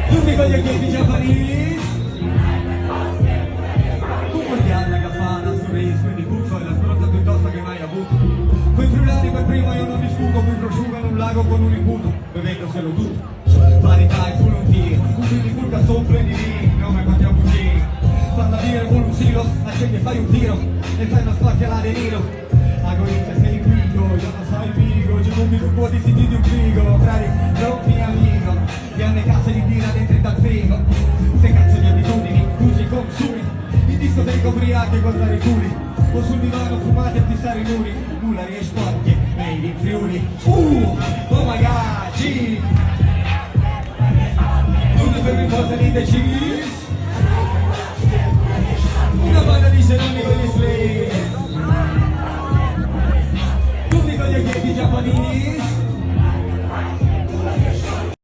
Tutti con gli occhietti giapponesi. Un mondiale che fa una sorrisa, quindi puzzo è la stronza più tosta che mai avuto. Coi friulani per primo io non discuto, qui prosciuga in un lago con un imbuto, bevendoselo tutto. Parità e volontieri, un quindi fulca sopra di lì, non mi quanti cugini. Parla dire con un silos, accendi e fai un tiro, e fai una spacchialata di nero. Agonista sei figo, io non so il figo, ci compri un po' di siti di un figo, frari, troppi amico, e hanno case di birra dentro dal frigo. Se cazzo di abitudini, usi i consumi, in discoteca ubriachi e guardare i culi, o sul divano fumati a fissare i muri, mulari e sporchi, made in Friuli. Oh my god, G! Tutti per riposa di The Cheese.